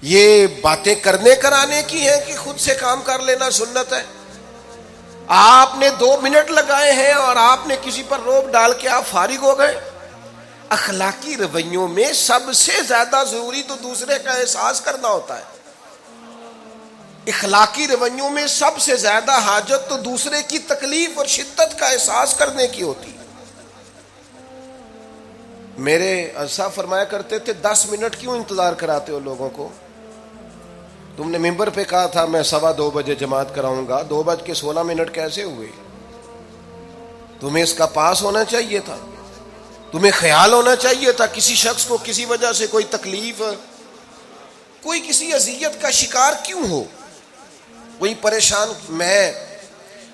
یہ باتیں کرنے کرانے کی ہیں کہ خود سے کام کر لینا سنت ہے؟ آپ نے 2 منٹ لگائے ہیں اور آپ نے کسی پر روب ڈال کے آپ فارغ ہو گئے. اخلاقی رویوں میں سب سے زیادہ ضروری تو دوسرے کا احساس کرنا ہوتا ہے. اخلاقی رویوں میں سب سے زیادہ حاجت تو دوسرے کی تکلیف اور شدت کا احساس کرنے کی ہوتی ہے. میرے صاحب فرمایا کرتے تھے 10 منٹ کیوں انتظار کراتے ہو لوگوں کو؟ تم نے ممبر پہ کہا تھا میں 2:15 بجے جماعت کراؤں گا، 2:16 کیسے ہوئے؟ تمہیں اس کا پاس ہونا چاہیے تھا، تمہیں خیال ہونا چاہیے تھا کسی شخص کو کسی وجہ سے کوئی تکلیف، کوئی کسی اذیت کا شکار کیوں ہو، کوئی پریشان. میں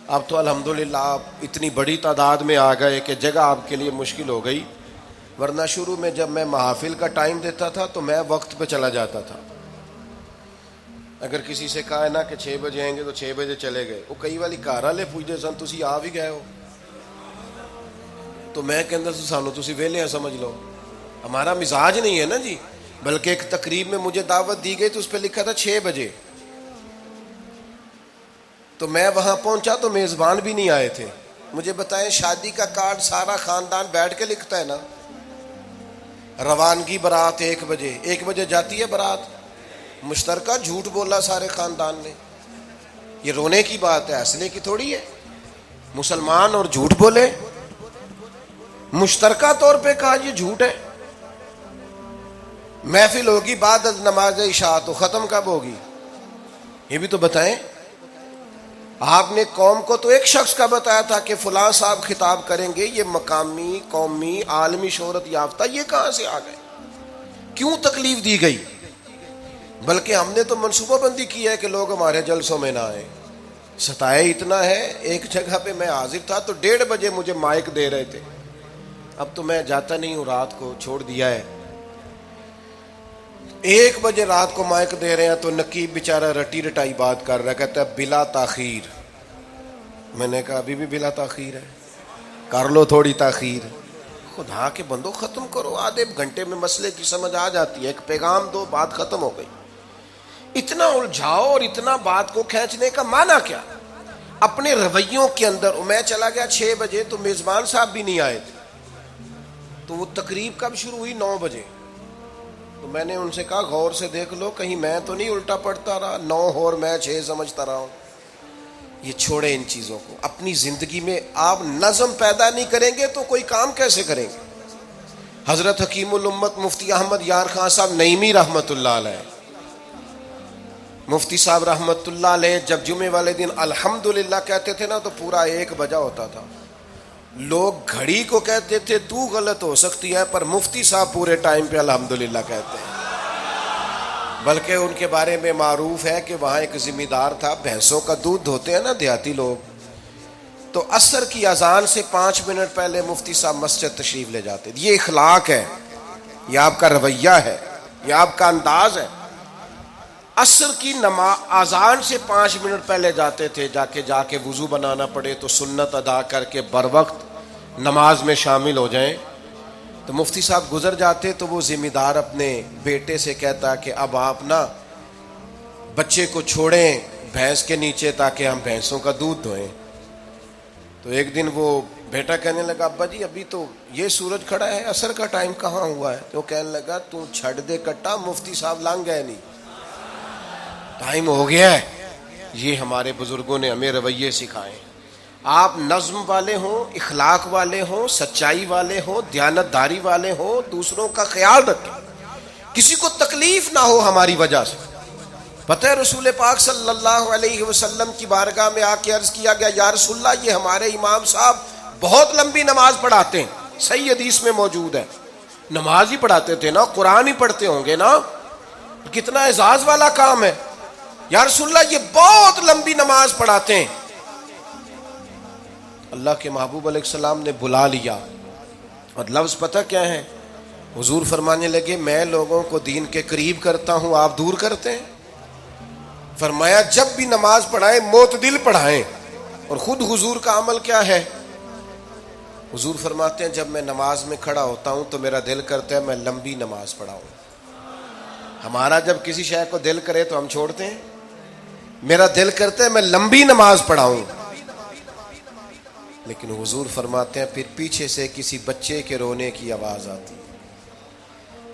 اب تو الحمدللہ آپ اتنی بڑی تعداد میں آ گئے کہ جگہ آپ کے لیے مشکل ہو گئی، ورنہ شروع میں جب میں محافل کا ٹائم دیتا تھا تو میں وقت پہ چلا جاتا تھا. اگر کسی سے کہا ہے نا کہ 6 بجے آئیں گے تو 6 بجے چلے گئے. وہ کئی والی گھر والے پوچھتے سن تسی آ بھی گئے ہو، تو میں کہتا سانو تسی ویلے ہیں سمجھ لو. ہمارا مزاج نہیں ہے نا جی. بلکہ ایک تقریب میں مجھے دعوت دی گئی تو اس پہ لکھا تھا 6 بجے، تو میں وہاں پہنچا تو میزبان بھی نہیں آئے تھے. مجھے بتائیں شادی کا کارڈ سارا خاندان بیٹھ کے لکھتا ہے نا. روانگی برات 1 بجے، 1 بجے جاتی ہے برات. مشترکہ جھوٹ بولا سارے خاندان نے. یہ رونے کی بات ہے، ہنسنے کی تھوڑی ہے. مسلمان اور جھوٹ بولے، مشترکہ طور پہ کہا یہ جھوٹ ہے. محفل ہوگی بعد از نماز عشاء، تو ختم کب ہوگی یہ بھی تو بتائیں. آپ نے قوم کو تو ایک شخص کا بتایا تھا کہ فلاں صاحب خطاب کریں گے، یہ مقامی قومی عالمی شہرت یافتہ، یہ کہاں سے آ گئے؟ کیوں تکلیف دی گئی؟ بلکہ ہم نے تو منصوبہ بندی کی ہے کہ لوگ ہمارے جلسوں میں نہ آئیں. ستائے اتنا ہے، ایک جگہ پہ میں حاضر تھا تو 1:30 بجے مجھے مائک دے رہے تھے. اب تو میں جاتا نہیں ہوں، رات کو چھوڑ دیا ہے. 1 بجے رات کو مائک دے رہے ہیں تو نقیب بیچارہ رٹی رٹائی بات کر رہا ہے، کہتا ہے بلا تاخیر. میں نے کہا ابھی بھی بلا تاخیر ہے، کر لو تھوڑی تاخیر. خدا کے بندو ختم کرو، آدھے گھنٹے میں مسئلے کی سمجھ آ جاتی ہے. ایک پیغام دو، بات ختم ہو گئی. اتنا الجھاؤ اور اتنا بات کو کھینچنے کا معنی کیا؟ اپنے رویوں کے اندر. میں چلا گیا 6 بجے تو میزبان صاحب بھی نہیں آئے تھے. تو وہ تقریب کب شروع ہوئی؟ 9 بجے. تو میں نے ان سے کہا غور سے دیکھ لو کہیں میں تو نہیں الٹا پڑتا رہا، 9 اور میں 6 سمجھتا رہا ہوں. یہ چھوڑیں ان چیزوں کو. اپنی زندگی میں آپ نظم پیدا نہیں کریں گے تو کوئی کام کیسے کریں گے؟ حضرت حکیم الامت مفتی احمد یار خان صاحب نعیمی رحمت اللہ علیہ، مفتی صاحب رحمت اللہ علیہ جب جمعے والے دن الحمدللہ کہتے تھے نا تو پورا 1 بجا ہوتا تھا. لوگ گھڑی کو کہتے تھے تو غلط ہو سکتی ہے، پر مفتی صاحب پورے ٹائم پہ الحمدللہ کہتے ہیں. بلکہ ان کے بارے میں معروف ہے کہ وہاں ایک ذمہ دار تھا، بھینسوں کا دودھ دھوتے ہیں نا دیہاتی لوگ، تو عصر کی اذان سے 5 منٹ پہلے مفتی صاحب مسجد تشریف لے جاتے. یہ اخلاق ہے، یہ آپ کا رویہ ہے، یہ آپ کا انداز ہے. عصر کی اذان سے 5 منٹ پہلے جاتے تھے، جا کے وضو بنانا پڑے تو سنت ادا کر کے بر وقت نماز میں شامل ہو جائیں. تو مفتی صاحب گزر جاتے تو وہ ذمہ دار اپنے بیٹے سے کہتا کہ اب آپ نا بچے کو چھوڑیں بھینس کے نیچے تاکہ ہم بھینسوں کا دودھ دھوئیں. تو ایک دن وہ بیٹا کہنے لگا ابا جی ابھی تو یہ سورج کھڑا ہے، عصر کا ٹائم کہاں ہوا ہے؟ تو وہ کہنے لگا تو چھڑ دے کٹا، مفتی صاحب لنگ گئے نہیں، ٹائم ہو گیا ہے. یہ ہمارے بزرگوں نے ہمیں رویے سکھائے. آپ نظم والے ہوں، اخلاق والے ہوں، سچائی والے ہوں، دیانتداری والے ہوں، دوسروں کا خیال رکھیں، کسی کو تکلیف نہ ہو ہماری وجہ سے. پتہ ہے رسول پاک صلی اللہ علیہ وسلم کی بارگاہ میں آ کے عرض کیا گیا یا رسول اللہ یہ ہمارے امام صاحب بہت لمبی نماز پڑھاتے ہیں. صحیح حدیث میں موجود ہے. نماز ہی پڑھاتے تھے نا، قرآن ہی پڑھتے ہوں گے نا، کتنا اعزاز والا کام ہے. یا رسول اللہ یہ بہت لمبی نماز پڑھاتے ہیں. اللہ کے محبوب علیہ السلام نے بلا لیا اور لفظ پتہ کیا ہے؟ حضور فرمانے لگے میں لوگوں کو دین کے قریب کرتا ہوں، آپ دور کرتے ہیں. فرمایا جب بھی نماز پڑھائیں معتدل پڑھائیں. اور خود حضور کا عمل کیا ہے؟ حضور فرماتے ہیں جب میں نماز میں کھڑا ہوتا ہوں تو میرا دل کرتا ہے میں لمبی نماز پڑھاؤں. ہمارا جب کسی شے کو دل کرے تو ہم چھوڑتے ہیں. میرا دل کرتا ہے میں لمبی نماز پڑھاؤں، لیکن حضور فرماتے ہیں پھر پیچھے سے کسی بچے کے رونے کی آواز آتی،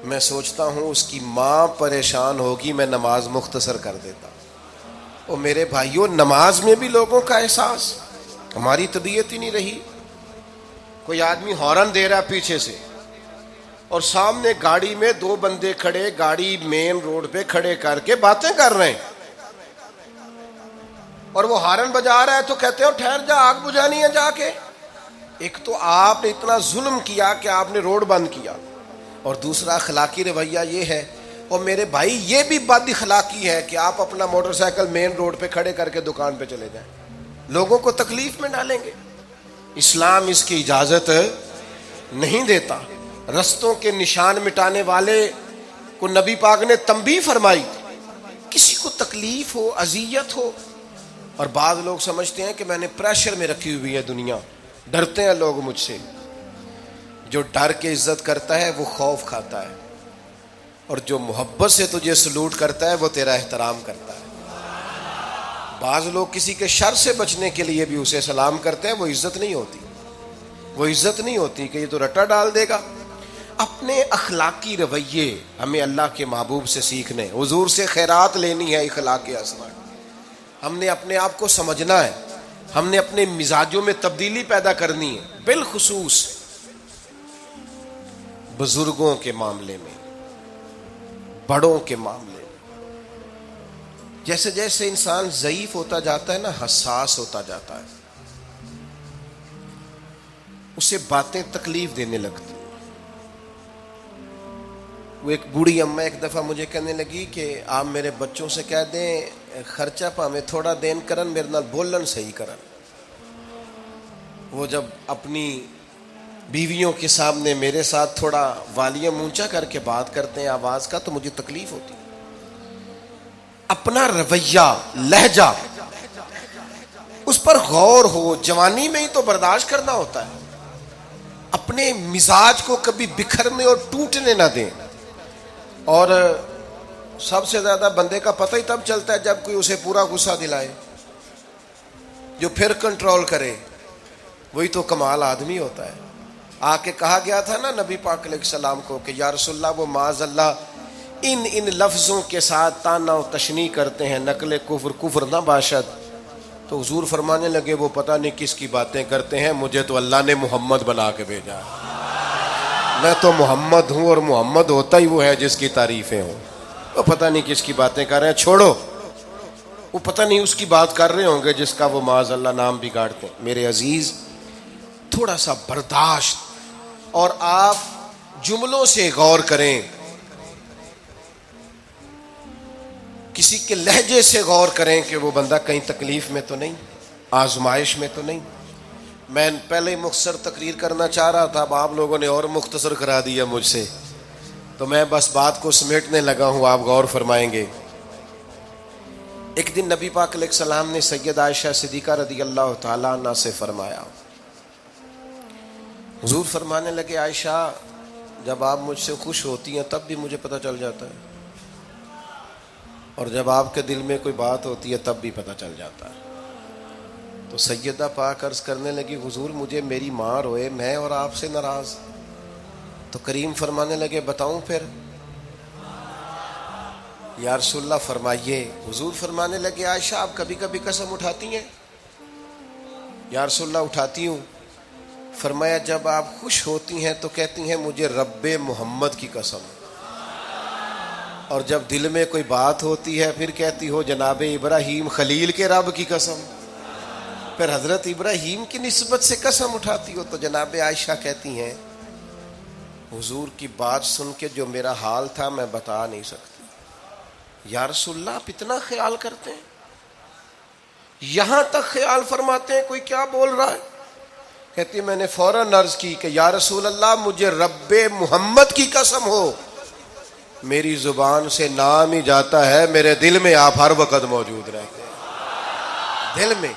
میں سوچتا ہوں اس کی ماں پریشان ہوگی، میں نماز مختصر کر دیتا. اور میرے بھائیوں، نماز میں بھی لوگوں کا احساس، ہماری طبیعت ہی نہیں رہی. کوئی آدمی ہارن دے رہا پیچھے سے اور سامنے گاڑی میں دو بندے کھڑے، گاڑی مین روڈ پہ کھڑے کر کے باتیں کر رہے ہیں، اور وہ ہارن بجا رہا ہے تو کہتے ہیں ٹھہر جا، آگ بجھانی ہے جا کے. ایک تو آپ نے اتنا ظلم کیا کہ آپ نے روڈ بند کیا، اور دوسرا اخلاقی رویہ یہ ہے. اور میرے بھائی یہ بھی بد اخلاقی ہے کہ آپ اپنا موٹر سائیکل مین روڈ پہ کھڑے کر کے دکان پہ چلے جائیں، لوگوں کو تکلیف میں ڈالیں گے. اسلام اس کی اجازت نہیں دیتا. رستوں کے نشان مٹانے والے کو نبی پاک نے تنبیہ فرمائی، کسی کو تکلیف ہو، اذیت ہو. اور بعض لوگ سمجھتے ہیں کہ میں نے پریشر میں رکھی ہوئی ہے دنیا، ڈرتے ہیں لوگ مجھ سے. جو ڈر کے عزت کرتا ہے وہ خوف کھاتا ہے، اور جو محبت سے تجھے سلوٹ کرتا ہے وہ تیرا احترام کرتا ہے. بعض لوگ کسی کے شر سے بچنے کے لیے بھی اسے سلام کرتے ہیں، وہ عزت نہیں ہوتی، وہ عزت نہیں ہوتی کہ یہ تو رٹا ڈال دے گا. اپنے اخلاقی رویے ہمیں اللہ کے محبوب سے سیکھنے، حضور سے خیرات لینی ہے. اخلاق اسما ہم نے اپنے آپ کو سمجھنا ہے، ہم نے اپنے مزاجوں میں تبدیلی پیدا کرنی ہے، بالخصوص بزرگوں کے معاملے میں، بڑوں کے معاملے میں. جیسے جیسے انسان ضعیف ہوتا جاتا ہے نا، حساس ہوتا جاتا ہے، اسے باتیں تکلیف دینے لگتی. وہ ایک بوڑھی اماں ایک دفعہ مجھے کہنے لگی کہ آپ میرے بچوں سے کہہ دیں خرچہ پامیں تھوڑا دین کرن، میرے نال بولن صحیح کرن. وہ جب اپنی بیویوں کے سامنے میرے ساتھ تھوڑا والیوم اونچا کر کے بات کرتے ہیں آواز کا، تو مجھے تکلیف ہوتی. اپنا رویہ، لہجہ، اس پر غور ہو. جوانی میں ہی تو برداشت کرنا ہوتا ہے. اپنے مزاج کو کبھی بکھرنے اور ٹوٹنے نہ دیں. اور سب سے زیادہ بندے کا پتہ ہی تب چلتا ہے جب کوئی اسے پورا غصہ دلائے، جو پھر کنٹرول کرے، وہی تو کمال آدمی ہوتا ہے. آ کے کہا گیا تھا نا نبی پاک علیہ السلام کو کہ یا رسول اللہ وہ معاذ اللہ ان لفظوں کے ساتھ تانا و تشنیع کرتے ہیں، نقل کفر نہ باشد. تو حضور فرمانے لگے وہ پتہ نہیں کس کی باتیں کرتے ہیں، مجھے تو اللہ نے محمد بنا کے بھیجا ہے. میں تو محمد ہوں، اور محمد ہوتا ہی وہ ہے جس کی تعریفیں ہوں. وہ پتہ نہیں کس کی باتیں کر رہے ہیں، چھوڑو. وہ پتہ نہیں اس کی بات کر رہے ہوں گے جس کا وہ معاذ اللہ نام بگاڑتے ہیں. میرے عزیز، تھوڑا سا برداشت، اور آپ جملوں سے غور کریں، کسی کے لہجے سے غور کریں کہ وہ بندہ کہیں تکلیف میں تو نہیں، آزمائش میں تو نہیں. میں پہلے ہی مختصر تقریر کرنا چاہ رہا تھا، اب آپ لوگوں نے اور مختصر کرا دیا مجھ سے، تو میں بس بات کو سمیٹنے لگا ہوں، آپ غور فرمائیں گے. ایک دن نبی پاک علیہ السلام نے سید عائشہ صدیقہ رضی اللہ تعالیٰ عنہ سے فرمایا. حضور فرمانے لگے عائشہ جب آپ مجھ سے خوش ہوتی ہیں تب بھی مجھے پتہ چل جاتا ہے، اور جب آپ کے دل میں کوئی بات ہوتی ہے تب بھی پتہ چل جاتا ہے. تو سیدہ پاک عرض کرنے لگی حضور مجھے میری ماں روئے، میں اور آپ سے ناراض. تو کریم فرمانے لگے بتاؤں پھر؟ یا رسول اللہ فرمائیے. حضور فرمانے لگے عائشہ آپ کبھی کبھی قسم اٹھاتی ہیں؟ یا رسول اللہ اٹھاتی ہوں. فرمایا جب آپ خوش ہوتی ہیں تو کہتی ہیں مجھے رب محمد کی قسم، اور جب دل میں کوئی بات ہوتی ہے پھر کہتی ہو جناب ابراہیم خلیل کے رب کی قسم. پھر حضرت ابراہیم کی نسبت سے قسم اٹھاتی ہو. تو جناب عائشہ کہتی ہیں حضور کی بات سن کے جو میرا حال تھا میں بتا نہیں سکتی. یا رسول اللہ آپ اتنا خیال کرتے ہیں؟ یہاں تک خیال فرماتے ہیں کوئی کیا بول رہا ہے؟ کہتی میں نے فوراً عرض کی کہ یا رسول اللہ مجھے رب محمد کی قسم ہو، میری زبان سے نام ہی جاتا ہے، میرے دل میں آپ ہر وقت موجود رہتے ہیں، دل میں.